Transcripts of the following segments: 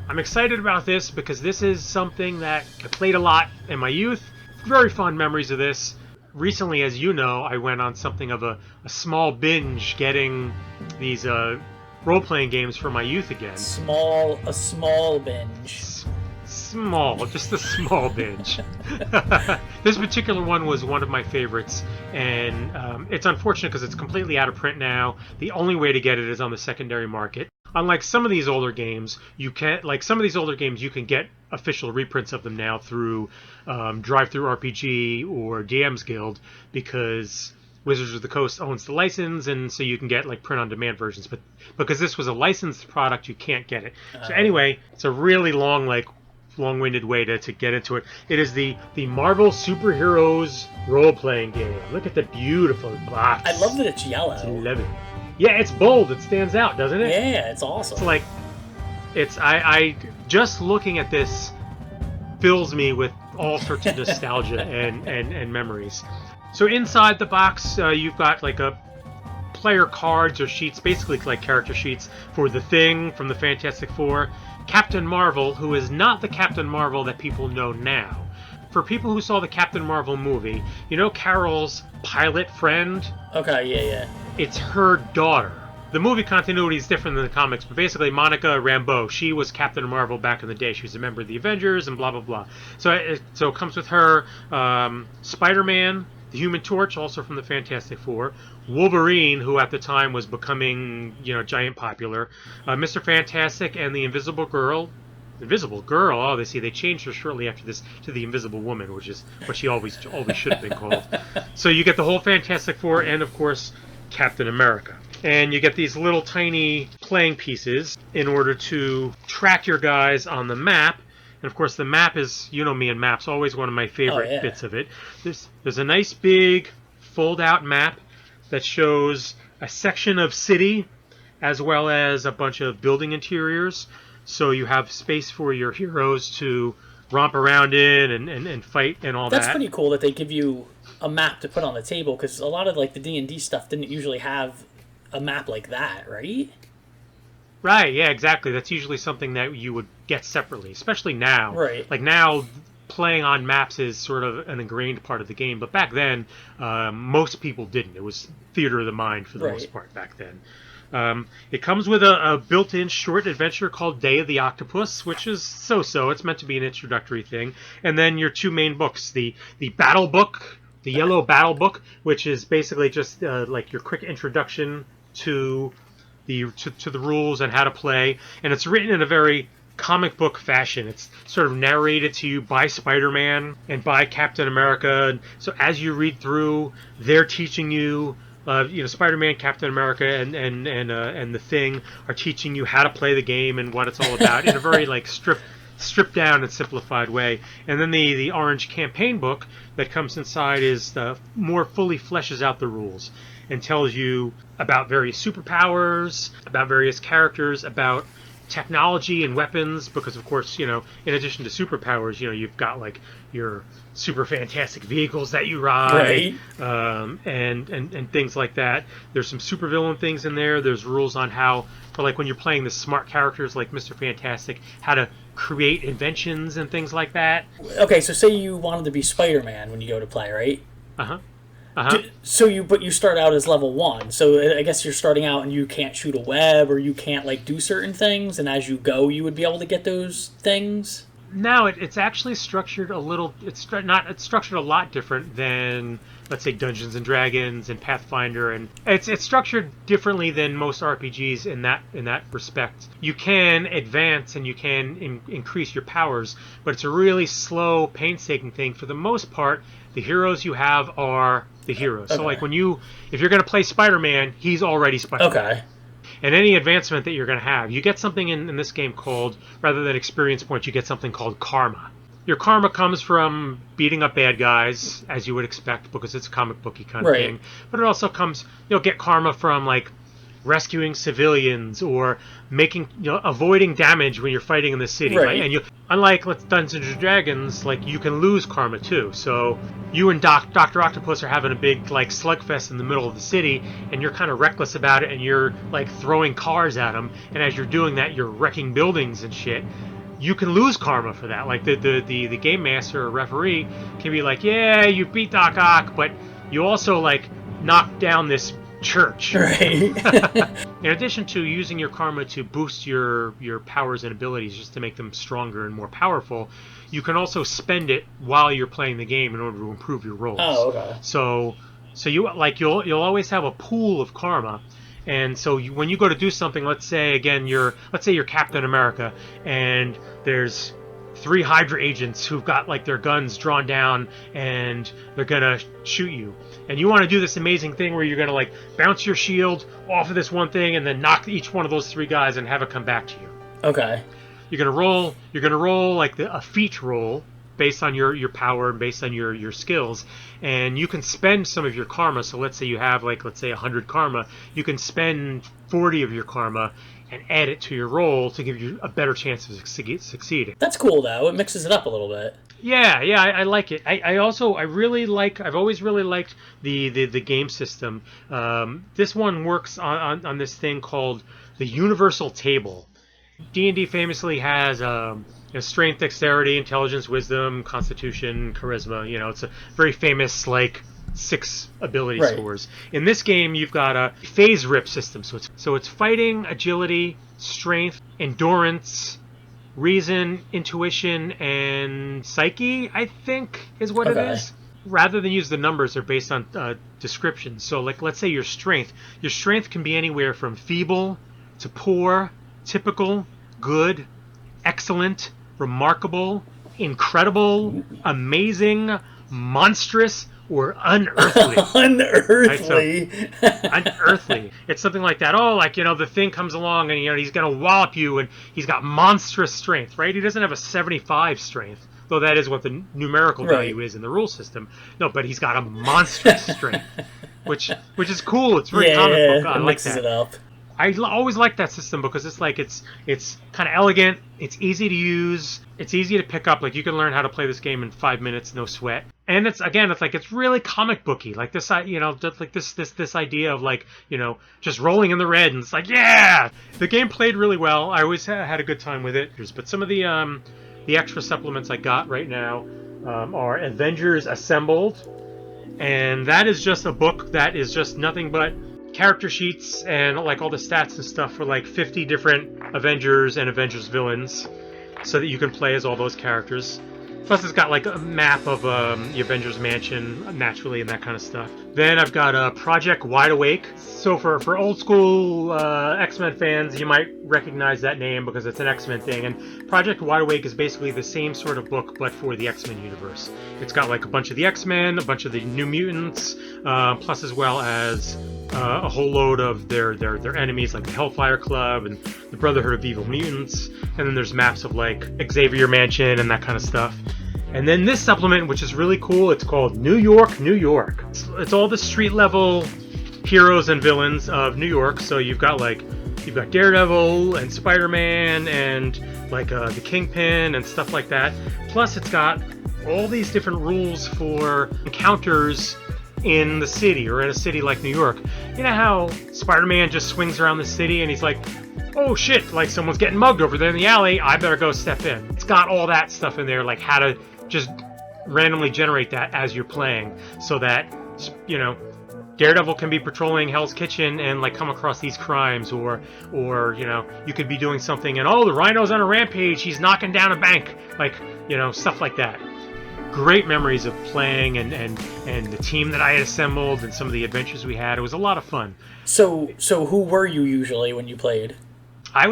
I'm excited about this because this is something that I played a lot in my youth. Very fond memories of this. Recently, as you know, I went on something of a small binge getting these role-playing games from my youth again. A small binge. Small, just a small binge. This particular one was one of my favorites, and it's unfortunate because it's completely out of print now. The only way to get it is on the secondary market. Unlike some of these older games, you can get official reprints of them now through Drive-Thru RPG or DM's Guild, because Wizards of the Coast owns the license, and so you can get like print-on-demand versions. But because this was a licensed product, you can't get it. So anyway, it's a really long-winded way to get into it. It is the Marvel Superheroes role-playing game. Look at the beautiful box. I love that it's yellow. I love it. Yeah, it's bold. It stands out, doesn't it? Yeah, it's awesome. It's like, I just looking at this fills me with all sorts of nostalgia and memories. So inside the box, you've got like a player cards or sheets, basically like character sheets for the Thing from the Fantastic Four, Captain Marvel, who is not the Captain Marvel that people know now. For people who saw the Captain Marvel movie, you know Carol's pilot friend? Okay, yeah. It's her daughter. The movie continuity is different than the comics, but basically Monica Rambeau, she was Captain Marvel back in the day. She was a member of the Avengers and blah, blah, blah. So it comes with her, Spider-Man, the Human Torch, also from the Fantastic Four, Wolverine, who at the time was becoming, giant popular, Mr. Fantastic, and the Invisible Girl. Invisible Girl? Oh, they changed her shortly after this to the Invisible Woman, which is what she always should have been called. So you get the whole Fantastic Four and, of course, Captain America. And you get these little tiny playing pieces in order to track your guys on the map. And of course the map is, you know me and maps, always one of my favorite bits of it. There's a nice big fold out map that shows a section of city as well as a bunch of building interiors. So you have space for your heroes to romp around in and fight and all that. That's pretty cool that they give you a map to put on the table, because a lot of like the D&D stuff didn't usually have a map like that, right? Right, yeah, exactly. That's usually something that you would get separately, especially now. Right. Like now, playing on maps is sort of an ingrained part of the game, but back then, most people didn't. It was theater of the mind for the most part back then. It comes with a built-in short adventure called Day of the Octopus, which is so-so. It's meant to be an introductory thing. And then your two main books, the Battle Book, the Yellow Battle Book, which is basically just like your quick introduction to the rules and how to play. And it's written in a very comic book fashion. It's sort of narrated to you by Spider-Man and by Captain America. And so as you read through, they're teaching you. Spider-Man, Captain America, and the Thing are teaching you how to play the game and what it's all about in a very like stripped down and simplified way. And then the orange campaign book that comes inside is more fully fleshes out the rules and tells you about various superpowers, about various characters, about technology and weapons, because of course, in addition to superpowers, you've got like your super fantastic vehicles that you ride, and things like that. There's some supervillain things in there. There's rules on how, for like when you're playing the smart characters like Mr. Fantastic, how to create inventions and things like that. Okay, so say you wanted to be Spider-Man when you go to play, right? So you start out as level 1. So I guess you're starting out and you can't shoot a web or you can't like do certain things, and as you go, you would be able to get those things. No, it's actually structured a little. It's structured a lot different than, let's say, Dungeons and Dragons and Pathfinder, and it's structured differently than most RPGs in that respect. You can advance and you can increase your powers, but it's a really slow, painstaking thing. For the most part, the heroes you have are the heroes. So like if you're going to play Spider-Man, he's already Spider-Man. Okay. And any advancement that you're going to have, you get something in this game called, rather than experience points, you get something called karma. Your karma comes from beating up bad guys, as you would expect, because it's a comic booky kind of thing. But it also comes, you'll get karma from like rescuing civilians or avoiding damage when you're fighting in the city. Right? And unlike let's Dungeons and Dragons, like you can lose karma too. So you and Doctor Octopus are having a big like slugfest in the middle of the city, and you're kind of reckless about it, and you're like throwing cars at them, and as you're doing that, you're wrecking buildings and shit. You can lose karma for that. Like the game master or referee can be like, yeah, you beat Doc Ock, but you also like knocked down this church. Right. In addition to using your karma to boost your powers and abilities just to make them stronger and more powerful, you can also spend it while you're playing the game in order to improve your rolls. Oh, okay. So you like you'll always have a pool of karma. And so when you go to do something, let's say you're Captain America, and there's 3 Hydra agents who've got like their guns drawn down and they're gonna shoot you, and you want to do this amazing thing where you're gonna like bounce your shield off of this one thing and then knock each one of those 3 guys and have it come back to you. Okay. You're gonna roll like a feat roll based on your power and based on your skills, and you can spend some of your karma. So let's say you have 100 karma, you can spend 40 of your karma and add it to your roll to give you a better chance of succeeding. That's cool though. It mixes it up a little bit. Yeah, I like it. I've always really liked the game system. This one works on this thing called the Universal Table. D&D famously has strength, dexterity, intelligence, wisdom, constitution, charisma. It's a very famous 6 ability scores. In this game, you've got a phase rip system. So it's fighting, agility, strength, endurance, reason, intuition, and psyche, I think is what it is. Rather than use the numbers, they're based on descriptions. So let's say your strength can be anywhere from feeble to poor, typical, good, excellent, remarkable, incredible, amazing, monstrous, or unearthly. Unearthly. Right? So, unearthly. It's something like that. Oh, the thing comes along and he's gonna wallop you, and he's got monstrous strength, right? He doesn't have a 75 strength, though that is what the numerical value is in the rule system. No, but he's got a monstrous strength, which is cool. It's very comic book. I like that. It up. I always like that system because it's kind of elegant, it's easy to use, it's easy to pick up. Like you can learn how to play this game in 5 minutes, no sweat. And it's really comic booky. Like this, just like this idea of just rolling in the red, and it's like, yeah, the game played really well. I always had a good time with it. But some of the extra supplements I got right now are Avengers Assembled, and that is just a book that is just nothing but character sheets and all the stats and stuff for 50 different Avengers and Avengers villains, so that you can play as all those characters. Plus it's got a map of the Avengers Mansion naturally and that kind of stuff. Then I've got Project Wide Awake. So for old school X-Men fans, you might recognize that name because it's an X-Men thing. And Project Wide Awake is basically the same sort of book but for the X-Men universe. It's got a bunch of the X-Men, a bunch of the New Mutants, plus as well as a whole load of their enemies like the Hellfire Club and the Brotherhood of Evil Mutants. And then there's maps of Xavier Mansion and that kind of stuff. And then this supplement, which is really cool, it's called New York, New York. It's all the street level heroes and villains of New York. So you've got Daredevil and Spider-Man and the Kingpin and stuff like that. Plus it's got all these different rules for encounters in the city or in a city like New York. You know how Spider-Man just swings around the city and he's like, oh shit, someone's getting mugged over there in the alley, I better go step in. It's got all that stuff in there, how to just randomly generate that as you're playing, so that Daredevil can be patrolling Hell's Kitchen and come across these crimes, or you could be doing something and the Rhino's on a rampage, he's knocking down a bank, stuff like that. Great memories of playing and the team that I had assembled and some of the adventures we had. It was a lot of fun. So who were you usually when you played? I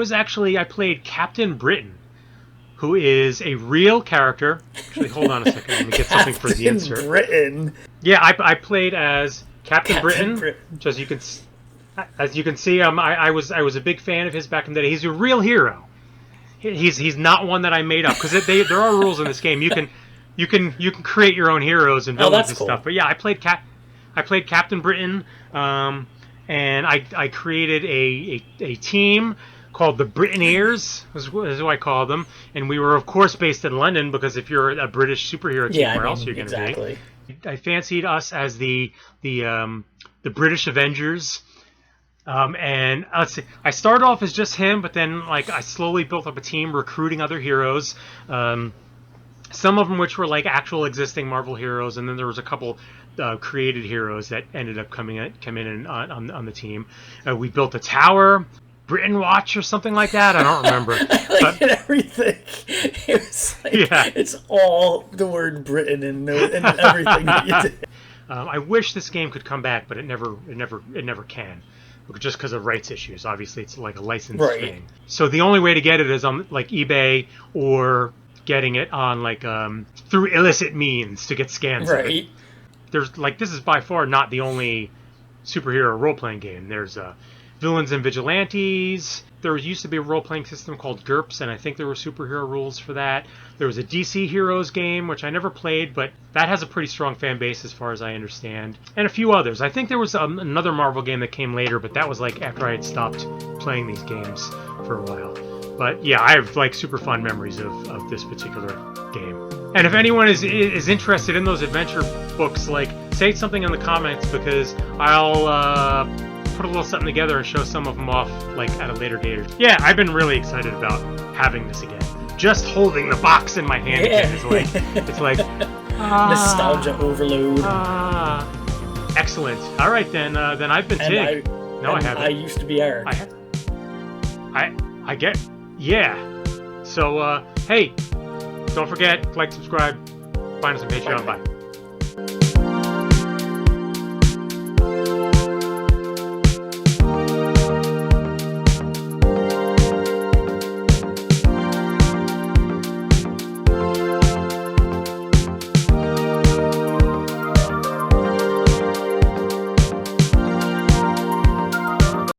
played Captain Britain, who is a real character. Actually, hold on a second. Let me get something for the insert. Captain Britain. Yeah, I played as Captain Britain. As you can see, I was a big fan of his back in the day. He's a real hero. He's not one that I made up, because there are rules in this game. You can create your own heroes and villains and stuff. But yeah, I played Captain Britain, and I created a team called the Britanniers, is who I call them, and we were of course based in London because if you're a British superhero team, where else are you going to be? I fancied us as the British Avengers. And let's see, I started off as just him, but then like I slowly built up a team recruiting other heroes. Some of them which were like actual existing Marvel heroes, and then there was a couple created heroes that ended up coming in on the team. We built a tower, Britain Watch or something like that. I don't remember. But everything. It was like, yeah, it's all the word Britain and everything that you did. I wish this game could come back, but it never can. Just because of rights issues. Obviously, it's like a licensed thing. So the only way to get it is on like eBay or getting it on like through illicit means to get scans. Right. There's like this is by far not the only superhero role-playing game. There's Villains and Vigilantes. There used to be a role-playing system called GURPS, and I think there were superhero rules for that. There was a DC Heroes game, which I never played, but that has a pretty strong fan base as far as I understand. And a few others. I think there was another Marvel game that came later, but that was like after I had stopped playing these games for a while. But yeah, I have like super fond memories of this particular game. And if anyone is interested in those adventure books, like say something in the comments because I'll put a little something together and show some of them off like at a later date. Yeah, I've been really excited about having this again. Just holding the box in my hand again is like it's like nostalgia overload. Excellent. All right then I've been Tig. I haven't. I used to be Eric. I get So hey, don't forget, like, subscribe, find us on Patreon. Bye.